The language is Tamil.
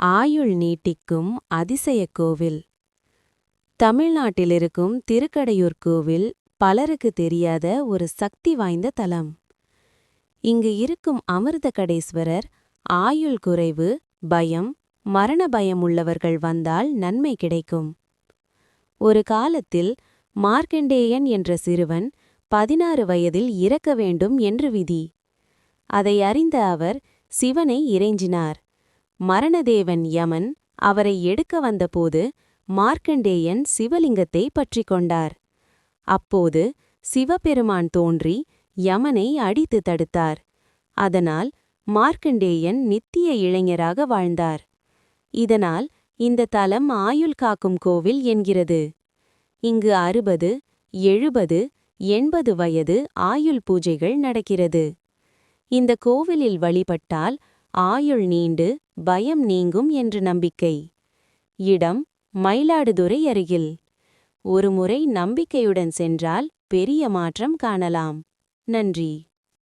ஆயுள் நீட்டிக்கும் அதிசயக் கோவில். தமிழ்நாட்டிலிருக்கும் திருக்கடையூர் கோவில் பலருக்கு தெரியாத ஒரு சக்தி வாய்ந்த தலம். இங்கு இருக்கும் அமிர்தகடேஸ்வரர் ஆயுள் குறைவு, பயம், மரண பயம் உள்ளவர்கள் வந்தால் நன்மை கிடைக்கும். ஒரு காலத்தில் மார்க்கண்டேயன் என்ற சிறுவன் 16 வயதில் இறக்க வேண்டும் என்று விதி. அதை அறிந்த அவர் சிவனை இறைஞ்சினார். மரணதேவன் யமன் அவரை எடுக்க வந்தபோது மார்க்கண்டேயன் சிவலிங்கத்தை பற்றிக் கொண்டார். அப்போது சிவபெருமான் தோன்றி யமனை அடித்து தடுத்தார். அதனால் மார்க்கண்டேயன் நித்திய இளைஞராக வாழ்ந்தார். இதனால் இந்த தலம் ஆயுள் காக்கும் கோவில் என்கிறது. இங்கு 60, 70, 80 வயது ஆயுள் பூஜைகள் நடக்கிறது. இந்த கோவிலில் வழிபட்டால் ஆயுள் நீண்டு பயம் நீங்கும் என்று நம்பிக்கை. இடம் மயிலாடுதுறை அருகில். ஒருமுறை நம்பிக்கையுடன் சென்றால் பெரிய மாற்றம் காணலாம். நன்றி.